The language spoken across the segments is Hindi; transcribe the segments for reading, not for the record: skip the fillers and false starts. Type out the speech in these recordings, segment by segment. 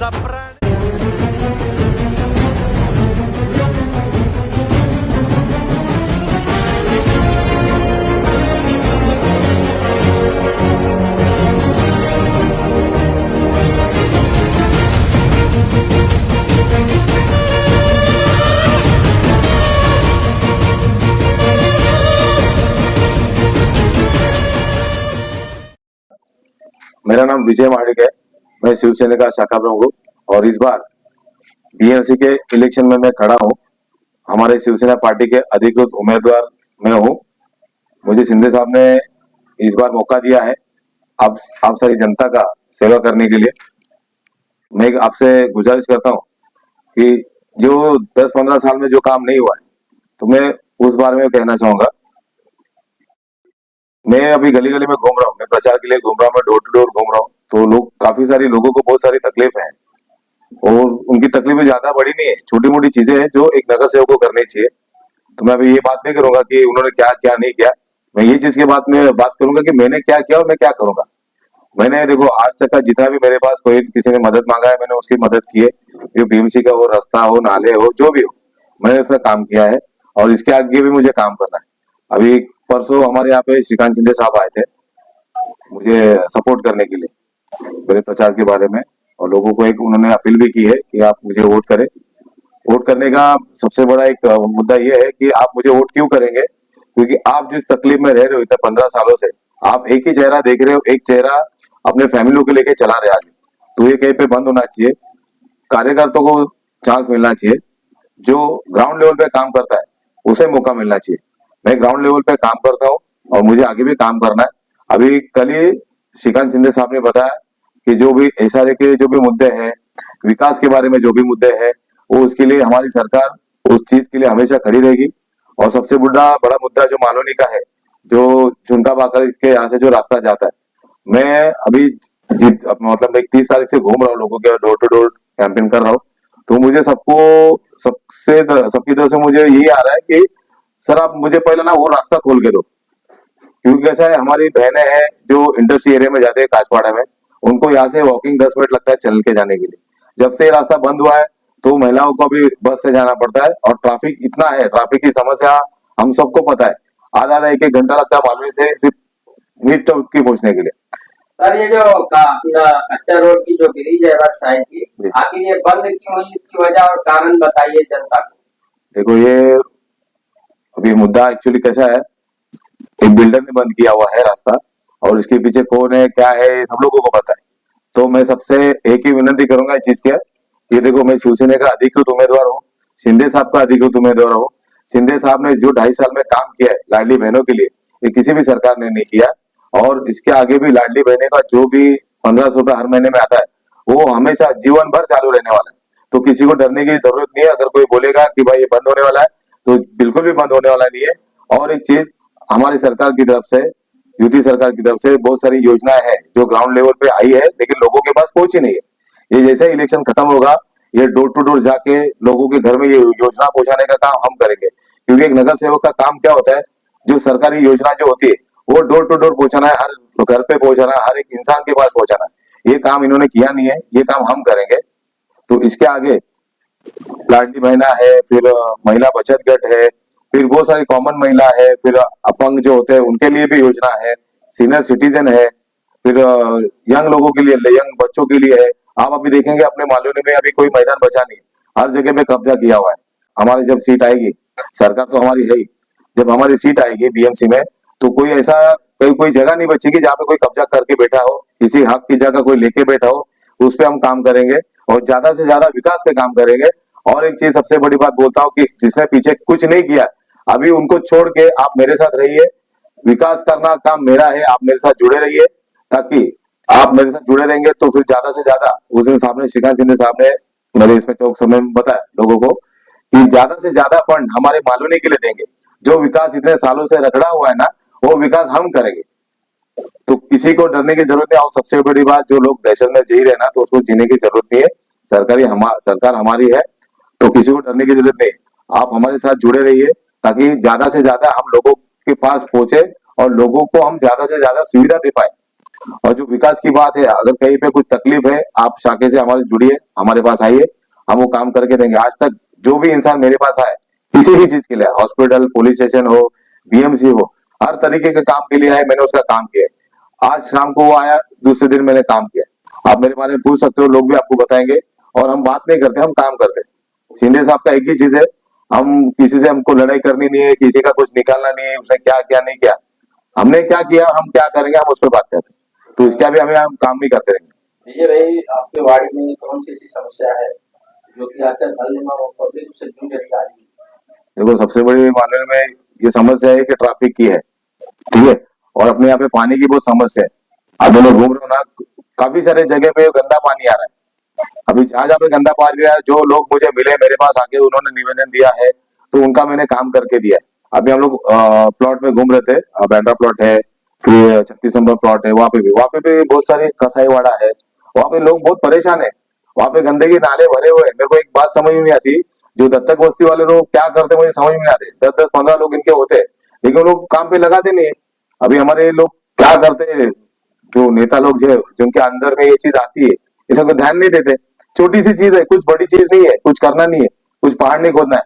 माझा प्राण। मेरा नाम विजय महाडिक है। मैं शिवसेना का शाखा प्रमुख हूँ और इस बार बीएनसी के इलेक्शन में मैं खड़ा हूँ। हमारे शिवसेना पार्टी के अधिकृत उम्मीदवार मैं हूँ। मुझे शिंदे साहब ने इस बार मौका दिया है आप सारी जनता का सेवा करने के लिए। मैं आपसे गुजारिश करता हूँ कि जो 10-15 साल में जो काम नहीं हुआ है तो मैं उस बारे में कहना चाहूंगा। मैं अभी गली गली में घूम रहा हूँ, मैं प्रचार के लिए घूम रहा हूँ, मैं डोर टू डोर घूम रहा हूँ, तो लोग काफी सारे लोगों को बहुत सारी तकलीफ है और उनकी तकलीफें ज्यादा बड़ी नहीं है, छोटी मोटी चीजें हैं जो एक नगर सेवक को करनी चाहिए। तो मैं अभी ये बात नहीं करूंगा कि उन्होंने क्या क्या नहीं किया, मैं ये चीज के बात में बात करूंगा कि मैंने क्या किया और मैं क्या करूंगा। मैंने देखो आज तक का जितना भी मेरे पास कोई किसी ने मदद मांगा है मैंने उसकी मदद की है। ये बीएमसी का हो, रास्ता हो, नाले हो, जो भी हो, मैंने उसमें काम किया है और इसके आगे भी मुझे काम करना है। अभी परसों हमारे यहाँ पे श्रीकांत शिंदे साहब आए थे मुझे सपोर्ट करने के लिए मेरे प्रचार के बारे में, और लोगों को एक उन्होंने अपील भी की है कि आप मुझे वोट करें। वोट करने का सबसे बड़ा एक मुद्दा ये है कि आप मुझे वोट क्यों करेंगे, क्योंकि आप जिस तकलीफ में रह रहे हो इतने 15 सालों से, आप एक ही चेहरा देख रहे हो, एक चेहरा अपने फैमिली को लेके चला रहे आगे। तो ये कहीं पे बंद होना चाहिए, कार्यकर्ताओं को चांस मिलना चाहिए, जो ग्राउंड लेवल पे काम करता है उसे मौका मिलना चाहिए। मैं ग्राउंड लेवल पे काम करता हूँ और मुझे आगे भी काम करना है। अभी कल ही श्रीकांत शिंदे साहब ने बताया कि जो भी एसआरए के जो भी मुद्दे हैं, विकास के बारे में जो भी मुद्दे हैं, वो उसके लिए हमारी सरकार उस चीज के लिए हमेशा खड़ी रहेगी। और सबसे बड़ा मुद्दा जो मालोनी का है, जो झुनका बाकर के यहाँ से जो रास्ता जाता है, मैं अभी मतलब एक 30 तारीख से घूम रहा हूँ, लोगों के डोर टू डोर कैंपेन कर रहा हूँ। तो मुझे सबकी तरफ से मुझे यही आ रहा है कि सर आप मुझे पहले ना वो रास्ता खोल के दो, क्योंकि कैसा है हमारी बहनें हैं जो इंडस्ट्री एरिया में जाते हैं काचपाड़ा में, उनको यहाँ से वॉकिंग 10 मिनट लगता है चल के जाने के लिए। जब से ये रास्ता बंद हुआ है तो महिलाओं को भी बस से जाना पड़ता है और ट्रैफिक इतना है, ट्रैफिक की समस्या हम सबको पता है। आधा एक घंटा लगता है मालूम से सिर्फ मीट चौक की पहुंचने के लिए। सर ये जो अपना कच्चा रोड की जो ब्रिज है राइट साइड की, आखिर ये बंद क्यों हुई, इसकी वजह और कारण बताइए जनता को। देखो ये अभी मुद्दा एक्चुअली कैसा है, एक बिल्डर ने बंद किया हुआ है रास्ता और इसके पीछे कौन है क्या है ये सब लोगों को पता है। तो मैं सबसे एक ही विनती करूंगा इस चीज के, ये देखो मैं शिवसेना का अधिकृत उम्मीदवार हूँ, शिंदे साहब का अधिकृत उम्मीदवार हूँ। शिंदे साहब ने जो 2.5 साल में काम किया है लाडली बहनों के लिए, ये किसी भी सरकार ने नहीं किया। और इसके आगे भी लाडली बहने का जो भी 1500 रुपए हर महीने में आता है वो हमेशा जीवन भर चालू रहने वाला है। तो किसी को डरने की जरूरत नहीं है। अगर कोई बोलेगा कि भाई ये बंद होने वाला है तो बिल्कुल भी बंद होने वाला नहीं है। और एक चीज हमारी सरकार की तरफ से, यूपी सरकार की तरफ से बहुत सारी योजनाएं हैं जो ग्राउंड लेवल पे आई है लेकिन लोगों के पास पहुंची नहीं है। ये जैसे इलेक्शन खत्म होगा ये डोर टू डोर जाके लोगों के घर में ये योजना पहुंचाने का काम हम करेंगे, क्योंकि एक नगर सेवक का काम क्या होता है, जो सरकारी योजना जो होती है वो डोर टू डोर पहुंचाना है, हर घर पे पहुंचाना है, हर एक इंसान के पास पहुंचाना है। ये काम इन्होंने किया नहीं है, ये काम हम करेंगे। तो इसके आगे लाडली बहना है, फिर महिला बचत गट है, फिर बहुत सारी कॉमन महिला है, फिर अपंग जो होते हैं उनके लिए भी योजना है, सीनियर सिटीजन है, फिर यंग लोगों के लिए, यंग बच्चों के लिए है। आप अभी देखेंगे अपने मालूनी में अभी कोई मैदान बचा नहीं, हर जगह पे कब्जा किया हुआ है। हमारी जब सीट आएगी, सरकार तो हमारी है ही, जब हमारी सीट आएगी बीएमसी में तो कोई ऐसा कोई जगह नहीं बचेगी जहाँ पे कोई कब्जा करके बैठा हो, किसी हक की जगह कोई लेके बैठा हो। उस पर हम काम करेंगे और ज्यादा से ज्यादा विकास पे काम करेंगे। और एक चीज सबसे बड़ी बात बोलता हूँ कि जिसने पीछे कुछ नहीं किया अभी उनको छोड़ के आप मेरे साथ रहिए, विकास करना काम मेरा है, आप मेरे साथ जुड़े रहिए। ताकि आप मेरे साथ जुड़े रहेंगे तो फिर ज्यादा से ज्यादा, उस दिन सामने श्रीकांत शिंदे साहब ने मेरे इसमें चौक समय में बताया लोगों को कि ज्यादा से ज्यादा फंड हमारे मालूनी के लिए देंगे। जो विकास इतने सालों से रखड़ा हुआ है ना वो विकास हम करेंगे। तो किसी को डरने की जरूरत नहीं। और सबसे बड़ी बात, जो लोग दहशत में जी रहे ना तो उसको जीने की जरूरत नहीं है। सरकार हमारी है तो किसी को डरने की जरूरत नहीं। आप हमारे साथ जुड़े रहिए ताकि ज्यादा से ज्यादा हम लोगों के पास पहुंचे और लोगों को हम ज्यादा से ज्यादा सुविधा दे पाए। और जो विकास की बात है, अगर कहीं पे कुछ तकलीफ है, आप शाखे से हमारे जुड़िए, हमारे पास आइए, हम वो काम करके देंगे। आज तक जो भी इंसान मेरे पास आए किसी भी चीज के लिए, हॉस्पिटल, पुलिस स्टेशन हो, बीएमसी हो, हर तरीके के काम के लिए आए, मैंने उसका काम किया है। आज शाम को वो आया, दूसरे दिन मैंने काम किया। आप मेरे बारे में पूछ सकते हो, लोग भी आपको बताएंगे। और हम बात नहीं करते, हम काम करते हैं। शिंदे साहब का एक ही चीज है, हम किसी से, हमको लड़ाई करनी नहीं है, किसी का कुछ निकालना नहीं है, उसने क्या किया नहीं किया, हमने क्या किया और हम क्या करेंगे, हम उस पर बात करते हैं। तो इसका भी हम काम भी करते रहेंगे। विजय भाई, आपके वार्ड में कौन सी ऐसी समस्या है जो कि आजकल हल और पब्लिक उससे जूझ रही आ रही है? देखो, सबसे बड़ी मानने में ये समस्या है कि ट्रैफिक की है, ठीक है, और अपने यहाँ पे पानी की बहुत समस्या है। अब मैं घूम रहा हूँ ना, काफी सारे जगह पे गंदा पानी आ रहा है। अभी जहाँ जहाँ पे गंदा पानी आ रहा है, जो लोग मुझे मिले, मेरे पास आके उन्होंने निवेदन दिया है, तो उनका मैंने काम करके दिया है। अभी हम लोग प्लॉट में घूम रहे थे, बैंड्रा प्लॉट है, फिर 36 नंबर प्लॉट है, वहाँ पे भी बहुत सारी कसाईवाड़ा है, वहाँ पे लोग बहुत परेशान है। वहाँ पे गंदगी नाले भरे हुए हैं। मेरे को एक बात समझ में नहीं आती, जो दत्तक बस्ती वाले लोग क्या करते हैं मुझे समझ में नहीं आते। 10-10-15 लोग इनके होते हैं, लेकिन वो लोग काम पे लगाते नहीं है। अभी हमारे लोग क्या करते हैं, जो नेता लोग जो जिनके अंदर में ये चीज आती है, इस लोग ध्यान नहीं देते। छोटी सी चीज है, कुछ बड़ी चीज नहीं है, कुछ करना नहीं है, कुछ पहाड़ नहीं खोदना है।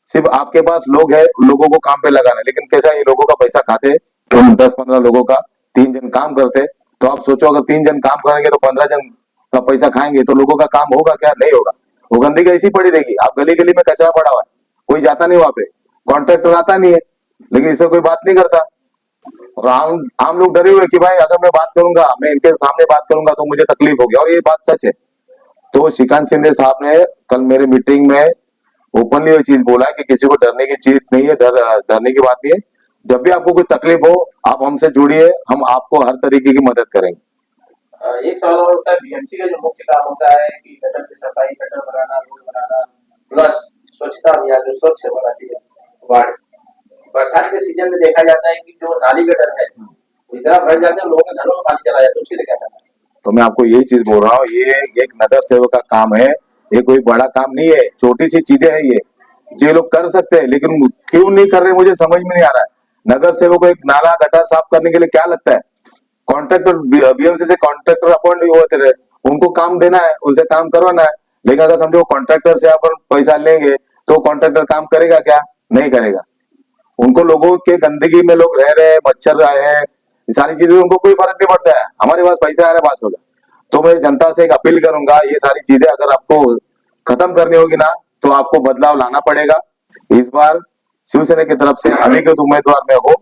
सिर्फ आपके पास लोग है, लोगों को काम पे लगाना है। लेकिन कैसा, ये लोगों का पैसा खाते, तो 10-15 लोगों का 3 जन काम करते। तो आप सोचो, अगर 3 जन काम करेंगे तो 15 जन का पैसा खाएंगे, तो लोगों का काम होगा क्या? नहीं होगा। वो गंदगी ऐसी पड़ी रहेगी। आप गली गली में कचरा पड़ा हुआ है, कोई जाता नहीं वहां पे, कॉन्ट्रैक्टर आता नहीं है, लेकिन इस पे कोई बात नहीं करता। और आम लोग डरे हुए कि भाई अगर मैं बात करूंगा, मैं इनके सामने बात करूंगा तो मुझे तकलीफ होगी, और ये बात सच है। तो श्रीकांत शिंदे साहब ने कल मेरे मीटिंग में ओपनली ये चीज बोला है कि किसी को डरने की चीज नहीं है, डरने की बात नहीं है। जब भी आपको कोई तकलीफ हो, आप हमसे जुड़िए, हम आपको हर तरीके की मदद करेंगे। एक सवाल और होता है, बीएमसी का जो मुख्य काम होता है कि गटर की सफाई, गटर बनाना, रोड बनाना, प्लस स्वच्छता अभियान जो स्वच्छ होना चाहिए वार्ड। बरसात के सीजन में देखा जाता है कि जो नाली गटर है वो इतना भर जाते हैं, लोगों के घरों में पानी चला जाता है, उसके लिए क्या करना है? तो मैं आपको यही चीज बोल रहा हूँ, ये एक नगर सेवक का काम है, ये कोई बड़ा काम नहीं है, छोटी सी चीजें है ये, जो लोग कर सकते हैं, लेकिन क्यों नहीं कर रहे मुझे समझ में नहीं आ रहा है। नगर सेवक को एक नाला गटर साफ करने के लिए क्या लगता है? कॉन्ट्रैक्टर, बीएमसी से कॉन्ट्रैक्टर अपॉइंट होते रहे, उनको काम देना है, उनसे काम करवाना है। लेकिन अगर समझो कॉन्ट्रैक्टर से अपन पैसा लेंगे, तो कॉन्ट्रैक्टर काम करेगा क्या? नहीं करेगा। उनको लोगों के गंदगी में लोग रह रहे हैं, मच्छर रहे हैं, ये सारी चीजें उनको कोई फर्क नहीं पड़ता है। हमारे पास पैसा आ रहा है, बात होगा। तो मैं जनता से एक अपील करूंगा, ये सारी चीजें अगर आपको खत्म करनी होगी ना, तो आपको बदलाव लाना पड़ेगा। इस बार शिवसेना की तरफ से अधिकृत उम्मीदवार में हो,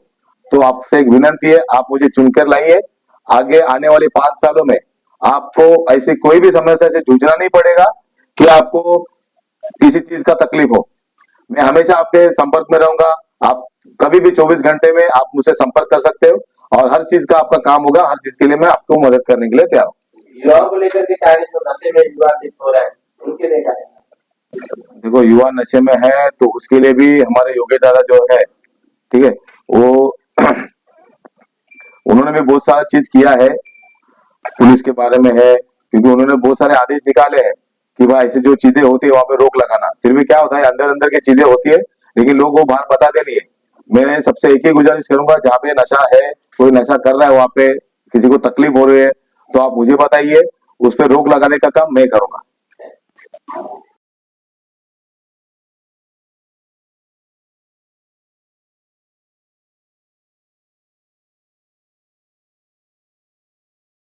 तो आपसे एक विनती है, आप मुझे चुनकर लाइए। आगे आने वाले 5 सालों में आपको ऐसी कोई भी समस्या से जूझना नहीं पड़ेगा कि आपको किसी चीज का तकलीफ हो। मैं हमेशा आपके संपर्क में रहूंगा। आप कभी भी 24 घंटे में आप मुझसे संपर्क कर सकते हो, और हर चीज का आपका काम होगा। हर चीज के लिए मैं आपको मदद करने के लिए तैयार हूँ। युवाओं को लेकर के कार्य जो नशे में युवा लिप्त हो रहे हैं, उनके लिए क्या है? देखो, युवा नशे में है तो उसके लिए भी हमारे योगेश दादा जो है, ठीक है, वो उन्होंने भी बहुत सारा चीज किया है, पुलिस के बारे में है, क्योंकि उन्होंने बहुत सारे आदेश निकाले हैं कि भाई ऐसी जो चीजें होती है वहां पे रोक लगाना। फिर भी क्या होता है, अंदर अंदर की चीजें होती है, लेकिन लोग वो बाहर बताते नहीं है। मैं सबसे एक ही गुजारिश करूंगा, जहाँ पे नशा है, कोई नशा कर रहा है, वहां पे किसी को तकलीफ हो रही है, तो आप मुझे बताइए, उस पर रोक लगाने का काम मैं करूंगा।